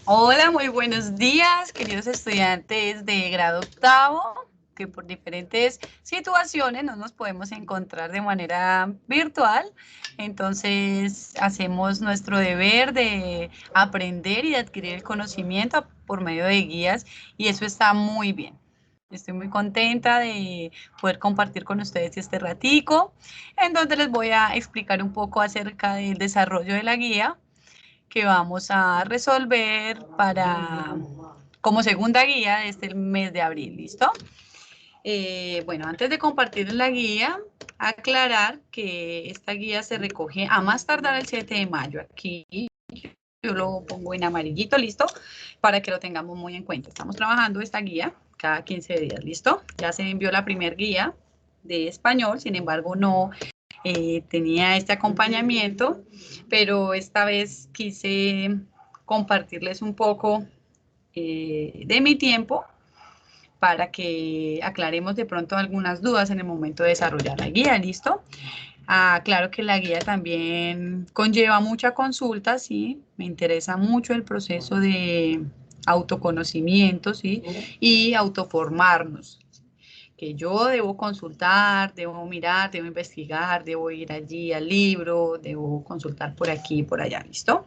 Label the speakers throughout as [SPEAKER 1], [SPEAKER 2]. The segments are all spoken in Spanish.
[SPEAKER 1] Hola, muy buenos días, queridos estudiantes de grado octavo, que por diferentes situaciones no nos podemos encontrar de manera virtual. Entonces, hacemos nuestro deber de aprender y de adquirir el conocimiento por medio de guías, y eso está muy bien. Estoy muy contenta de poder compartir con ustedes este ratico, en donde les voy a explicar un poco acerca del desarrollo de la guía que vamos a resolver como segunda guía de este mes de abril, ¿listo? Bueno, antes de compartir la guía, aclarar que esta guía se recoge a más tardar el 7 de mayo. Aquí yo lo pongo en amarillito, ¿listo? Para que lo tengamos muy en cuenta. Estamos trabajando esta guía cada 15 días, ¿listo? Ya se envió la primera guía de español, sin embargo, no tenía este acompañamiento, pero esta vez quise compartirles un poco de mi tiempo para que aclaremos de pronto algunas dudas en el momento de desarrollar la guía, ¿listo? Claro que la guía también conlleva mucha consulta, ¿sí? Me interesa mucho el proceso de autoconocimiento, ¿sí? Y autoformarnos, que yo debo consultar, debo mirar, debo investigar, debo ir allí al libro, debo consultar por aquí y por allá, ¿listo?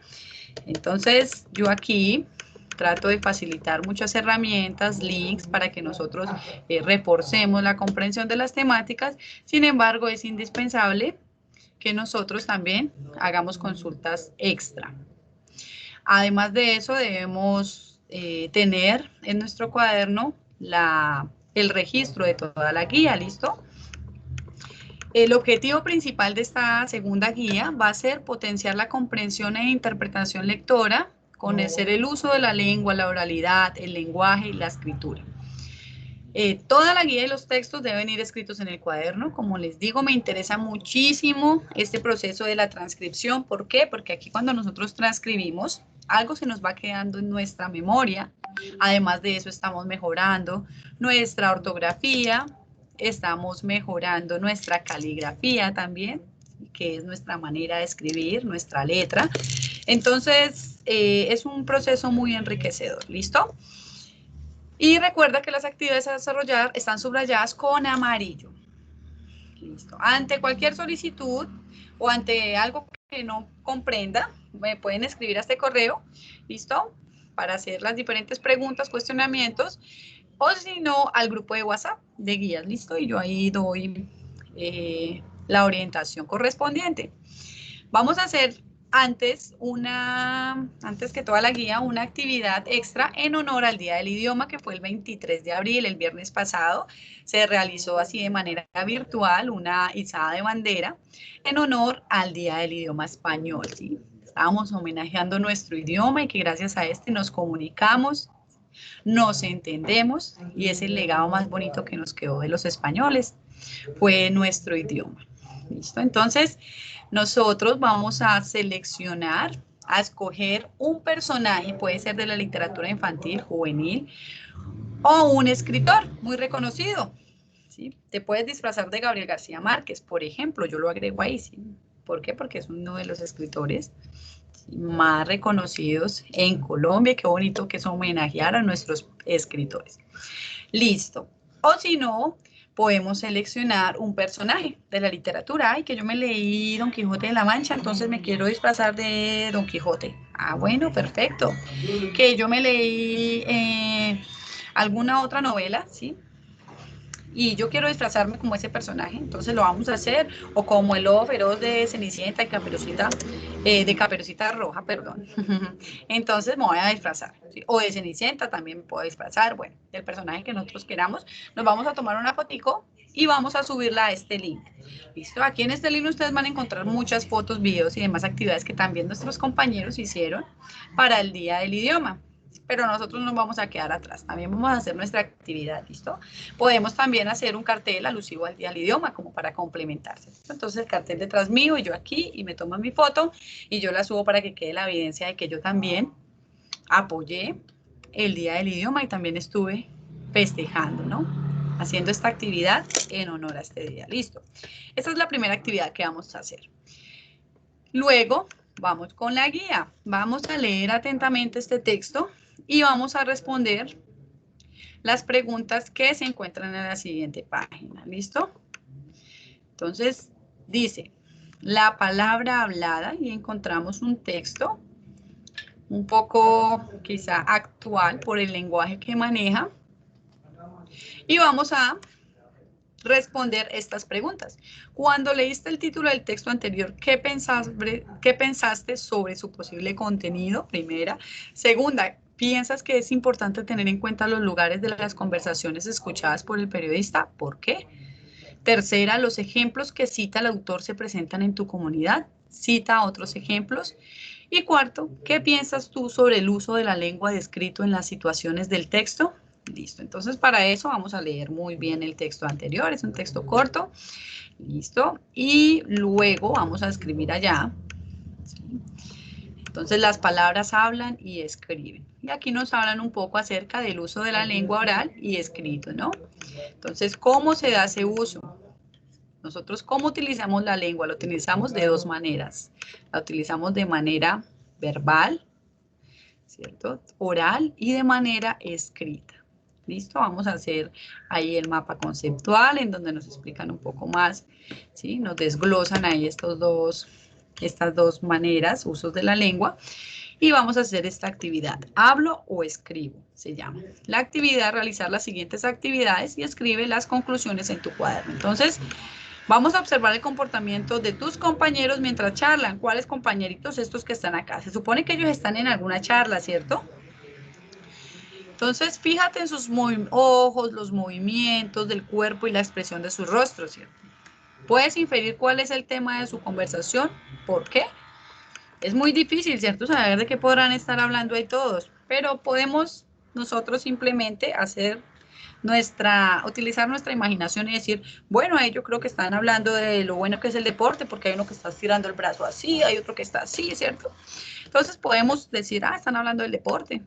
[SPEAKER 1] Entonces, yo aquí trato de facilitar muchas herramientas, links, para que nosotros reforcemos la comprensión de las temáticas. Sin embargo, es indispensable que nosotros también hagamos consultas extra. Además de eso, debemos tener en nuestro cuaderno el registro de toda la guía, ¿listo? El objetivo principal de esta segunda guía va a ser potenciar la comprensión e interpretación lectora, conocer el uso de la lengua, la oralidad, el lenguaje y la escritura. Toda la guía y los textos deben ir escritos en el cuaderno. Como les digo, me interesa muchísimo este proceso de la transcripción. ¿Por qué? Porque aquí cuando nosotros transcribimos, algo se nos va quedando en nuestra memoria. Además de eso, estamos mejorando nuestra ortografía, estamos mejorando nuestra caligrafía también, que es nuestra manera de escribir, nuestra letra. Entonces, es un proceso muy enriquecedor. ¿Listo? Y recuerda que las actividades a desarrollar están subrayadas con amarillo. Listo. Ante cualquier solicitud o ante algo que no comprenda, me pueden escribir a este correo, ¿listo? Para hacer las diferentes preguntas, cuestionamientos, o si no, al grupo de WhatsApp de guías, ¿listo? Y yo ahí doy la orientación correspondiente. Vamos a hacer antes que toda la guía, una actividad extra en honor al Día del Idioma, que fue el 23 de abril, el viernes pasado. Se realizó así de manera virtual una izada de bandera en honor al Día del Idioma español, ¿sí? Estábamos homenajeando nuestro idioma y que gracias a este nos comunicamos, nos entendemos, y es el legado más bonito que nos quedó de los españoles, fue nuestro idioma. ¿Listo? Entonces, nosotros vamos a seleccionar, a escoger un personaje, puede ser de la literatura infantil, juvenil, o un escritor muy reconocido. ¿Sí? Te puedes disfrazar de Gabriel García Márquez, por ejemplo, yo lo agrego ahí. ¿Sí? ¿Por qué? Porque es uno de los escritores más reconocidos en Colombia. Qué bonito que es homenajear a nuestros escritores. Listo. O si no, podemos seleccionar un personaje de la literatura. Ay, que yo me leí Don Quijote de la Mancha, entonces me quiero disfrazar de Don Quijote. Ah, bueno, perfecto. Que yo me leí alguna otra novela, ¿sí? Y yo quiero disfrazarme como ese personaje, entonces lo vamos a hacer, o como el lobo feroz de Cenicienta y Caperucita, de Caperucita Roja, perdón. Entonces me voy a disfrazar, ¿sí? O de Cenicienta también me puedo disfrazar, bueno, del personaje que nosotros queramos. Nos vamos a tomar una fotico y vamos a subirla a este link. ¿Listo? Aquí en este link ustedes van a encontrar muchas fotos, videos y demás actividades que también nuestros compañeros hicieron para el Día del Idioma. Pero nosotros no vamos a quedar atrás, también vamos a hacer nuestra actividad, ¿listo? Podemos también hacer un cartel alusivo al Día del Idioma, como para complementarse. Entonces el cartel detrás mío y yo aquí, y me toman mi foto y yo la subo para que quede la evidencia de que yo también apoyé el Día del Idioma y también estuve festejando, ¿no? Haciendo esta actividad en honor a este día. Listo. Esta es la primera actividad que vamos a hacer. Luego Vamos con la guía. Vamos a leer atentamente este texto y vamos a responder las preguntas que se encuentran en la siguiente página. ¿Listo? Entonces, dice, la palabra hablada, y encontramos un texto un poco quizá actual por el lenguaje que maneja. Y vamos a responder estas preguntas. Cuando leíste el título del texto anterior, ¿qué pensaste sobre su posible contenido? Primera. Segunda, ¿piensas que es importante tener en cuenta los lugares de las conversaciones escuchadas por el periodista? ¿Por qué? Tercera, los ejemplos que cita el autor se presentan en tu comunidad. Cita otros ejemplos. Y cuarto, ¿qué piensas tú sobre el uso de la lengua de escrito en las situaciones del texto? Listo, entonces para eso vamos a leer muy bien el texto anterior, es un texto corto, listo, y luego vamos a escribir allá. ¿Sí? Entonces las palabras hablan y escriben. Y aquí nos hablan un poco acerca del uso de la lengua oral y escrito, ¿no? Entonces, ¿cómo se da ese uso? Nosotros, ¿cómo utilizamos la lengua? La utilizamos de dos maneras. La utilizamos de manera verbal, ¿cierto? Oral y de manera escrita. ¿Listo? Vamos a hacer ahí el mapa conceptual en donde nos explican un poco más, ¿sí? Nos desglosan ahí estas dos maneras, usos de la lengua. Y vamos a hacer esta actividad. Hablo o escribo, se llama. La actividad, realizar las siguientes actividades y escribe las conclusiones en tu cuaderno. Entonces, vamos a observar el comportamiento de tus compañeros mientras charlan. ¿Cuáles compañeritos estos que están acá? Se supone que ellos están en alguna charla, ¿cierto? Entonces, fíjate en sus ojos, los movimientos del cuerpo y la expresión de sus rostros, ¿cierto? Puedes inferir cuál es el tema de su conversación. ¿Por qué? Es muy difícil, ¿cierto? Saber de qué podrán estar hablando ahí todos, pero podemos nosotros simplemente utilizar nuestra imaginación y decir, bueno, ahí yo creo que están hablando de lo bueno que es el deporte, porque hay uno que está estirando el brazo así, hay otro que está así, ¿cierto? Entonces podemos decir, están hablando del deporte.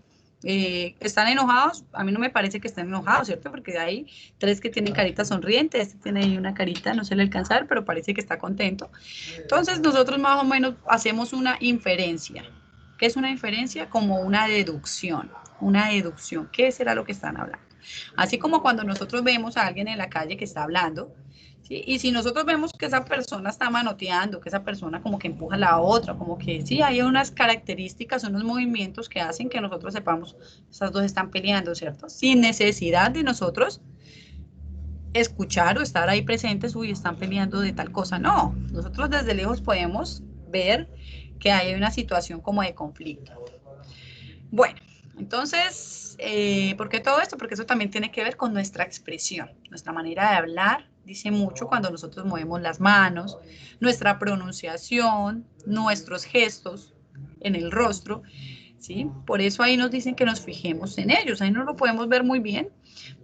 [SPEAKER 1] ¿Están enojados? A mí no me parece que estén enojados, ¿cierto? Porque hay tres que tienen carita sonriente, este tiene ahí una carita, no se le alcanza a ver, pero parece que está contento. Entonces nosotros más o menos hacemos una inferencia. ¿Qué es una inferencia? Como una deducción. Una deducción. ¿Qué será lo que están hablando? Así como cuando nosotros vemos a alguien en la calle que está hablando, ¿sí? Y si nosotros vemos que esa persona está manoteando, que esa persona como que empuja a la otra, como que sí, hay unas características, unos movimientos que hacen que nosotros sepamos, esas dos están peleando, ¿cierto? Sin necesidad de nosotros escuchar o estar ahí presentes, uy, están peleando de tal cosa. No, nosotros desde lejos podemos ver que hay una situación como de conflicto. Bueno, entonces, ¿por qué todo esto? Porque eso también tiene que ver con nuestra expresión, nuestra manera de hablar. Dice mucho cuando nosotros movemos las manos, nuestra pronunciación, nuestros gestos en el rostro, ¿sí? Por eso ahí nos dicen que nos fijemos en ellos. Ahí no lo podemos ver muy bien,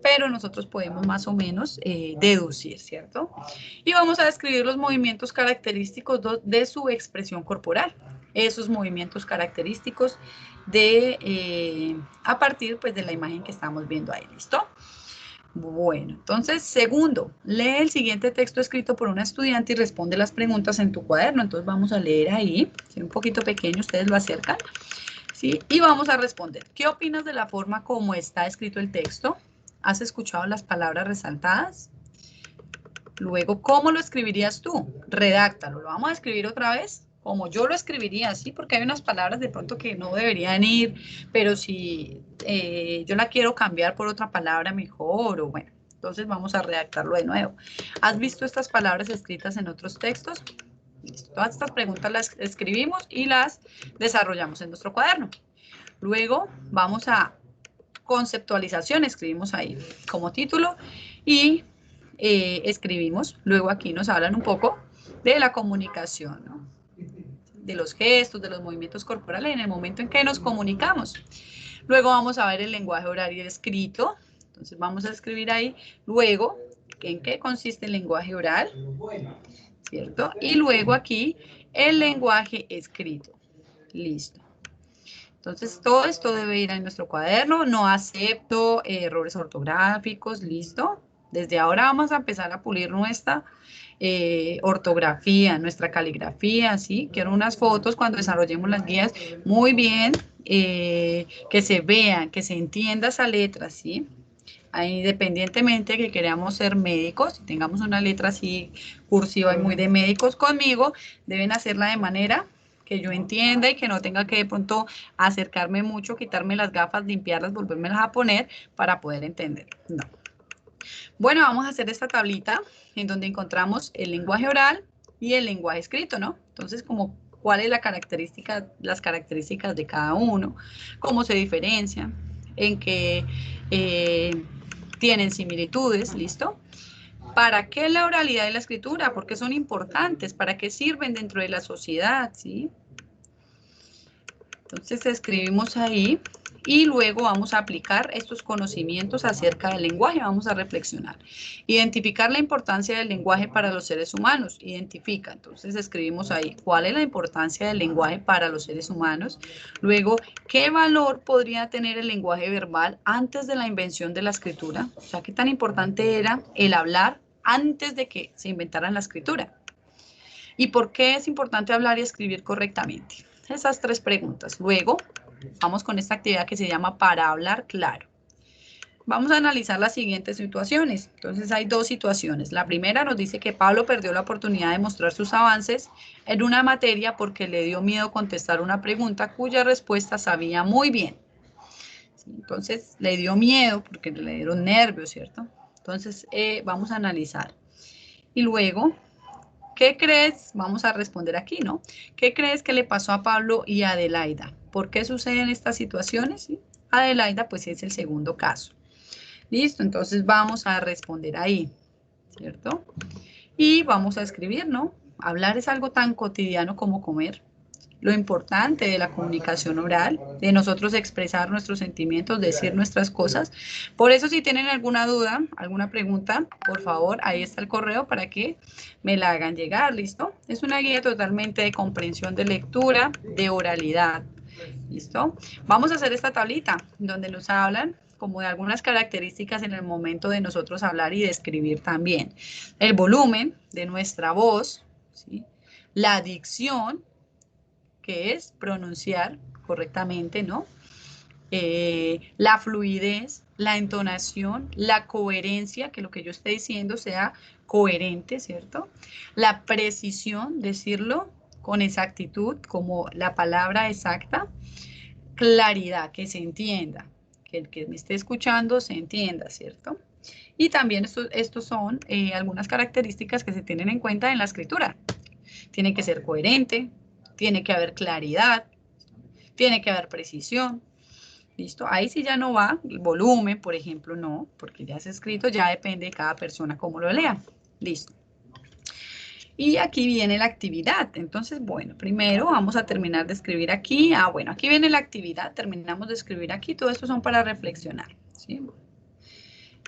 [SPEAKER 1] pero nosotros podemos más o menos deducir, ¿cierto? Y vamos a describir los movimientos característicos de su expresión corporal. Esos movimientos característicos a partir pues, de la imagen que estamos viendo ahí, ¿listo? Bueno, entonces, segundo, lee el siguiente texto escrito por una estudiante y responde las preguntas en tu cuaderno. Entonces vamos a leer ahí, si es un poquito pequeño, ustedes lo acercan, ¿sí? Y vamos a responder. ¿Qué opinas de la forma como está escrito el texto? ¿Has escuchado las palabras resaltadas? Luego, ¿cómo lo escribirías tú? Redáctalo. ¿Lo vamos a escribir otra vez? Como yo lo escribiría, ¿sí? Porque hay unas palabras de pronto que no deberían ir, pero si yo la quiero cambiar por otra palabra mejor, o bueno, entonces vamos a redactarlo de nuevo. ¿Has visto estas palabras escritas en otros textos? Listo. Todas estas preguntas las escribimos y las desarrollamos en nuestro cuaderno. Luego vamos a conceptualización, escribimos ahí como título y escribimos. Luego aquí nos hablan un poco de la comunicación, ¿no? De los gestos, de los movimientos corporales en el momento en que nos comunicamos. Luego vamos a ver el lenguaje oral y escrito. Entonces vamos a escribir ahí. Luego, ¿en qué consiste el lenguaje oral? ¿Cierto? Y luego aquí el lenguaje escrito. Listo. Entonces, todo esto debe ir en nuestro cuaderno. No acepto errores ortográficos. ¿Listo? Desde ahora vamos a empezar a pulir ortografía, nuestra caligrafía, ¿sí? Quiero unas fotos cuando desarrollemos las guías muy bien, que se vean, que se entienda esa letra, ¿sí? Independientemente de que queramos ser médicos, tengamos una letra así cursiva y muy de médicos conmigo, deben hacerla de manera que yo entienda y que no tenga que de pronto acercarme mucho, quitarme las gafas, limpiarlas, volvérmelas a poner para poder entender. No. Bueno, vamos a hacer esta tablita en donde encontramos el lenguaje oral y el lenguaje escrito, ¿no? Entonces, como cuál es la característica, las características de cada uno, cómo se diferencian, en qué tienen similitudes, ¿listo? ¿Para qué la oralidad y la escritura? ¿Por qué son importantes? ¿Para qué sirven dentro de la sociedad? ¿Sí? Entonces escribimos ahí y luego vamos a aplicar estos conocimientos acerca del lenguaje, vamos a reflexionar. Identificar la importancia del lenguaje para los seres humanos, identifica, entonces escribimos ahí cuál es la importancia del lenguaje para los seres humanos, luego qué valor podría tener el lenguaje verbal antes de la invención de la escritura, o sea, qué tan importante era el hablar antes de que se inventara la escritura. ¿Y por qué es importante hablar y escribir correctamente? Esas tres preguntas. Luego, vamos con esta actividad que se llama para hablar claro. Vamos a analizar las siguientes situaciones. Entonces, hay dos situaciones. La primera nos dice que Pablo perdió la oportunidad de mostrar sus avances en una materia porque le dio miedo contestar una pregunta cuya respuesta sabía muy bien. Entonces, le dio miedo porque le dieron nervios, ¿cierto? Entonces, vamos a analizar. Y luego, ¿qué crees? Vamos a responder aquí, ¿no? ¿Qué crees que le pasó a Pablo y a Adelaida? ¿Por qué suceden estas situaciones? ¿Sí? Adelaida, pues es el segundo caso. Listo, entonces vamos a responder ahí, ¿cierto? Y vamos a escribir, ¿no? Hablar es algo tan cotidiano como comer. Lo importante de la comunicación oral, de nosotros expresar nuestros sentimientos, decir nuestras cosas. Por eso, si tienen alguna duda, alguna pregunta, por favor, ahí está el correo para que me la hagan llegar, ¿listo? Es una guía totalmente de comprensión de lectura, de oralidad, ¿listo? Vamos a hacer esta tablita donde nos hablan como de algunas características en el momento de nosotros hablar y de escribir también. El volumen de nuestra voz, ¿sí? La dicción, que es pronunciar correctamente, ¿no? La fluidez, la entonación, la coherencia, que lo que yo esté diciendo sea coherente, ¿cierto? La precisión, decirlo con exactitud, como la palabra exacta. Claridad, que se entienda, que el que me esté escuchando se entienda, ¿cierto? Y también estos son algunas características que se tienen en cuenta en la escritura. Tiene que ser coherente, tiene que haber claridad, tiene que haber precisión. ¿Listo? Ahí sí ya no va, el volumen, por ejemplo, no, porque ya es escrito, ya depende de cada persona cómo lo lea. Listo. Y aquí viene la actividad. Entonces, bueno, primero vamos a terminar de escribir aquí. Bueno, aquí viene la actividad, terminamos de escribir aquí. Todo esto son para reflexionar, ¿sí?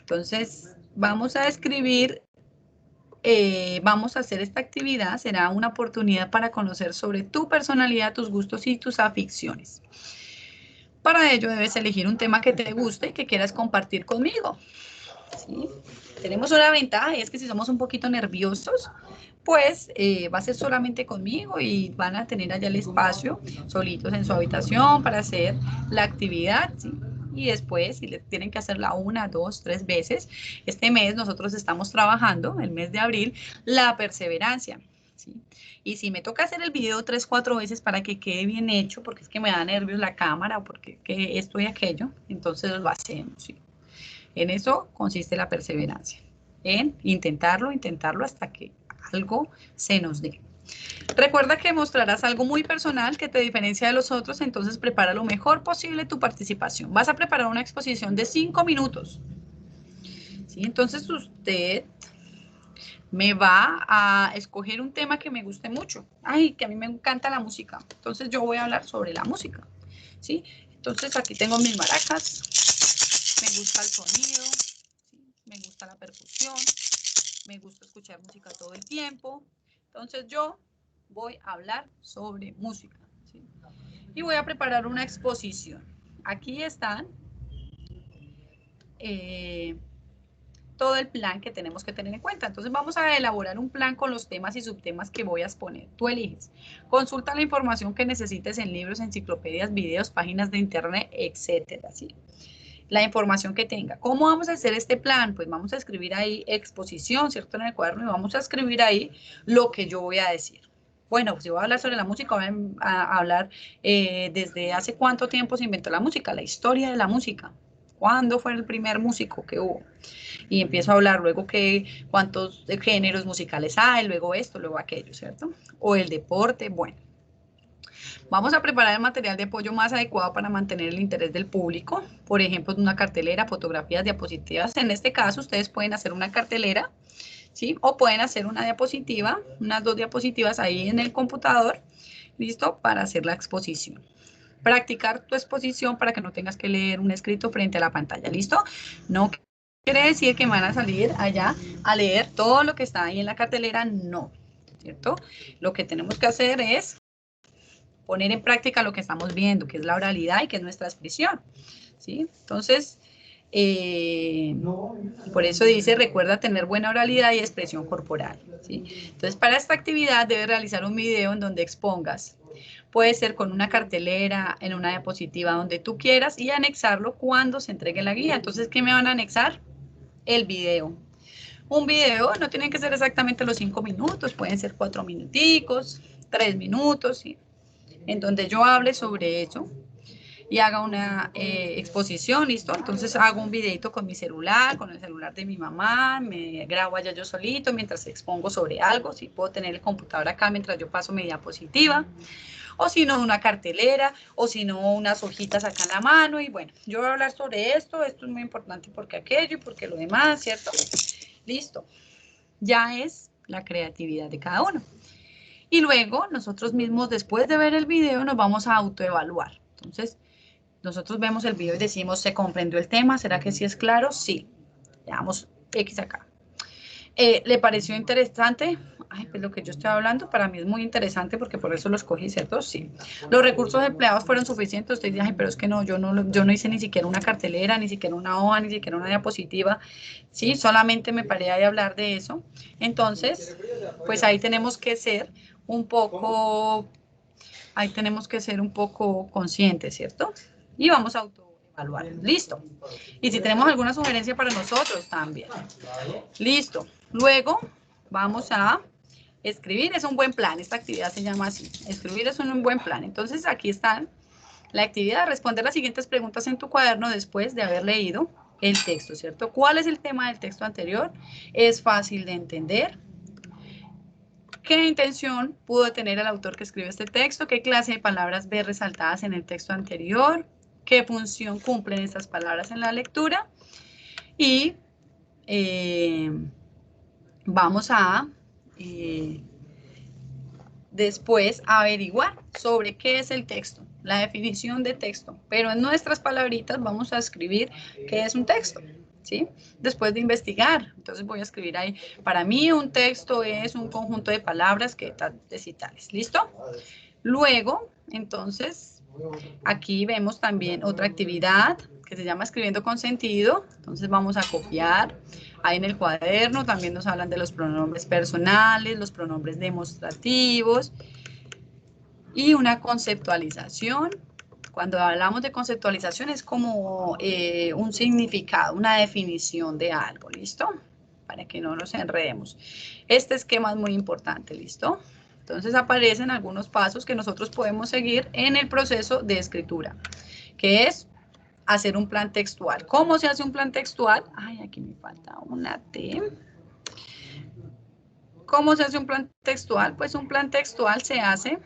[SPEAKER 1] Entonces, vamos a escribir, vamos a hacer esta actividad. Será una oportunidad para conocer sobre tu personalidad, tus gustos y tus aficiones. Para ello debes elegir un tema que te guste y que quieras compartir conmigo, ¿sí? Tenemos una ventaja y es que si somos un poquito nerviosos, pues va a ser solamente conmigo y van a tener allá el espacio solitos en su habitación para hacer la actividad, ¿sí? Y después, si le tienen que hacerla 1, 2, 3 veces, este mes nosotros estamos trabajando, el mes de abril, la perseverancia, ¿sí? Y si me toca hacer el video 3, 4 veces para que quede bien hecho, porque es que me da nervios la cámara, porque que esto y aquello, entonces lo hacemos, ¿sí? En eso consiste la perseverancia, en intentarlo, intentarlo hasta que algo se nos dé. Recuerda que mostrarás algo muy personal que te diferencia de los otros, entonces prepara lo mejor posible tu participación. Vas a preparar una exposición de 5 minutos. ¿Sí? Entonces usted me va a escoger un tema que me guste mucho. Ay, que a mí me encanta la música. Entonces yo voy a hablar sobre la música. ¿Sí? Entonces aquí tengo mis maracas. Me gusta el sonido. ¿Sí? Me gusta la percusión. Me gusta escuchar música todo el tiempo. Entonces yo voy a hablar sobre música, ¿sí? Y voy a preparar una exposición. Aquí están todo el plan que tenemos que tener en cuenta. Entonces vamos a elaborar un plan con los temas y subtemas que voy a exponer. Tú eliges. Consulta la información que necesites en libros, enciclopedias, videos, páginas de internet, etcétera, ¿sí? La información que tenga. ¿Cómo vamos a hacer este plan? Pues vamos a escribir ahí exposición, ¿cierto? En el cuaderno, y vamos a escribir ahí lo que yo voy a decir. Bueno, pues yo voy a hablar sobre la música, voy a hablar desde hace cuánto tiempo se inventó la música, la historia de la música. ¿Cuándo fue el primer músico que hubo? Y empiezo a hablar luego que cuántos géneros musicales hay, luego esto, luego aquello, ¿cierto? O el deporte, bueno. Vamos a preparar el material de apoyo más adecuado para mantener el interés del público. Por ejemplo, una cartelera, fotografías, diapositivas. En este caso, ustedes pueden hacer una cartelera, ¿sí? O pueden hacer una diapositiva, unas 2 diapositivas ahí en el computador, ¿listo? Para hacer la exposición. Practicar tu exposición para que no tengas que leer un escrito frente a la pantalla, ¿listo? No quiere decir que van a salir allá a leer todo lo que está ahí en la cartelera, no, ¿cierto? Lo que tenemos que hacer es poner en práctica lo que estamos viendo, que es la oralidad y que es nuestra expresión, ¿sí? Entonces, por eso dice, recuerda tener buena oralidad y expresión corporal, ¿sí? Entonces, para esta actividad debes realizar un video en donde expongas. Puede ser con una cartelera, en una diapositiva, donde tú quieras, y anexarlo cuando se entregue la guía. Entonces, ¿qué me van a anexar? El video. Un video no tienen que ser exactamente los 5 minutos, pueden ser 4 minuticos, 3 minutos, ¿sí? En donde yo hable sobre eso y haga una exposición, ¿listo? Entonces hago un videito con mi celular, con el celular de mi mamá, me grabo allá yo solito mientras expongo sobre algo, si puedo tener el computador acá mientras yo paso mi diapositiva, o si no una cartelera, o si no unas hojitas acá en la mano, y bueno, yo voy a hablar sobre esto es muy importante porque aquello y porque lo demás, ¿cierto? Listo, ya es la creatividad de cada uno. Y luego nosotros mismos, después de ver el video, nos vamos a autoevaluar. Entonces, nosotros vemos el video y decimos, ¿se comprendió el tema? ¿Será que sí es claro? Sí. Le damos X acá. ¿Le pareció interesante? Ay, pues lo que yo estoy hablando para mí es muy interesante porque por eso lo escogí, ¿cierto? Sí. Los recursos empleados fueron suficientes. Usted dice, ay, pero es que no, yo no hice ni siquiera una cartelera, ni siquiera una hoja, ni siquiera una diapositiva. Sí, solamente me paré a hablar de eso. Entonces, pues ahí tenemos que ser un poco conscientes, ¿cierto? Y vamos a autoevaluar. Listo. Y si tenemos alguna sugerencia para nosotros también. Listo. Luego vamos a escribir. Es un buen plan. Esta actividad se llama así. Escribir es un buen plan. Entonces aquí están la actividad. Responder las siguientes preguntas en tu cuaderno después de haber leído el texto, ¿cierto? ¿Cuál es el tema del texto anterior? ¿Es fácil de entender? ¿Qué intención pudo tener el autor que escribió este texto? ¿Qué clase de palabras ve resaltadas en el texto anterior? ¿Qué función cumplen estas palabras en la lectura? Y vamos a después averiguar sobre qué es el texto, la definición de texto. Pero en nuestras palabritas vamos a escribir qué es un texto, ¿sí? Después de investigar. Entonces voy a escribir ahí, para mí un texto es un conjunto de palabras que tales y tales. ¿Listo? Luego, entonces, aquí vemos también otra actividad que se llama escribiendo con sentido. Entonces vamos a copiar. Ahí en el cuaderno también nos hablan de los pronombres personales, los pronombres demostrativos y una conceptualización. Cuando hablamos de conceptualización es como un significado, una definición de algo, ¿listo? Para que no nos enredemos. Este esquema es muy importante, ¿listo? Entonces aparecen algunos pasos que nosotros podemos seguir en el proceso de escritura, que es hacer un plan textual. ¿Cómo se hace un plan textual? Ay, aquí me falta una T. ¿Cómo se hace un plan textual? Pues un plan textual se hace,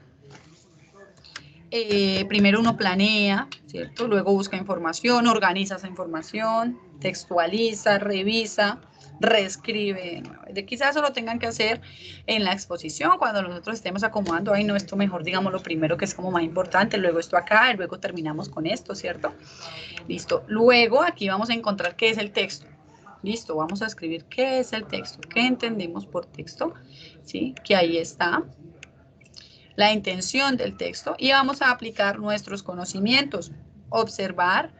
[SPEAKER 1] primero uno planea, ¿cierto? Luego busca información, organiza esa información, textualiza, revisa, reescribe. Quizás eso lo tengan que hacer en la exposición, cuando nosotros estemos acomodando, ay no, esto mejor digamos lo primero que es como más importante, luego esto acá, y luego terminamos con esto, ¿cierto? Listo. Luego aquí vamos a encontrar qué es el texto. Listo, vamos a escribir qué es el texto, qué entendemos por texto, ¿sí? Que ahí está la intención del texto y vamos a aplicar nuestros conocimientos, observar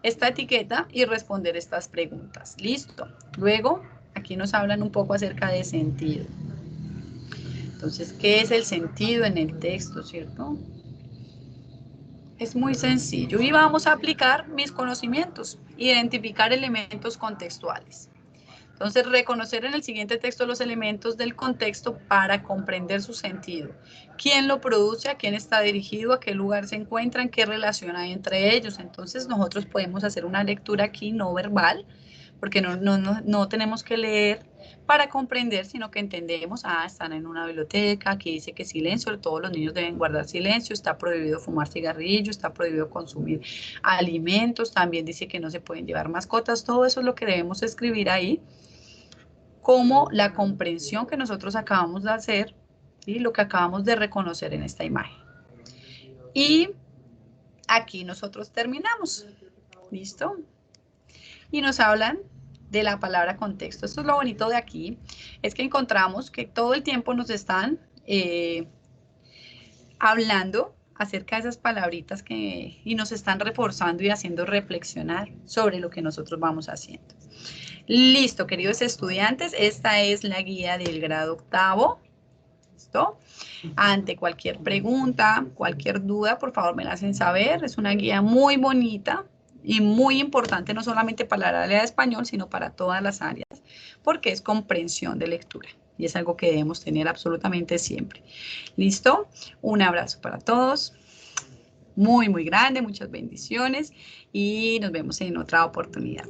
[SPEAKER 1] esta etiqueta y responder estas preguntas. Listo. Luego, aquí nos hablan un poco acerca de sentido. Entonces, ¿qué es el sentido en el texto, cierto? Es muy sencillo y vamos a aplicar mis conocimientos, identificar elementos contextuales. Entonces, reconocer en el siguiente texto los elementos del contexto para comprender su sentido. ¿Quién lo produce? ¿A quién está dirigido? ¿A qué lugar se encuentran? ¿Qué relación hay entre ellos? Entonces, nosotros podemos hacer una lectura aquí no verbal, porque no tenemos que leer para comprender, sino que entendemos, están en una biblioteca, aquí dice que silencio, todos los niños deben guardar silencio, está prohibido fumar cigarrillo, está prohibido consumir alimentos, también dice que no se pueden llevar mascotas, todo eso es lo que debemos escribir ahí, como la comprensión que nosotros acabamos de hacer, ¿sí? Lo que acabamos de reconocer en esta imagen. Y aquí nosotros terminamos, ¿listo? Y nos hablan de la palabra contexto. Esto es lo bonito de aquí, es que encontramos que todo el tiempo nos están hablando acerca de esas palabritas y nos están reforzando y haciendo reflexionar sobre lo que nosotros vamos haciendo. Listo, queridos estudiantes, esta es la guía del grado octavo. ¿Listo? Ante cualquier pregunta, cualquier duda, por favor me la hacen saber. Es una guía muy bonita y muy importante, no solamente para el área de español, sino para todas las áreas, porque es comprensión de lectura y es algo que debemos tener absolutamente siempre. ¿Listo? Un abrazo para todos, muy, muy grande, muchas bendiciones y nos vemos en otra oportunidad.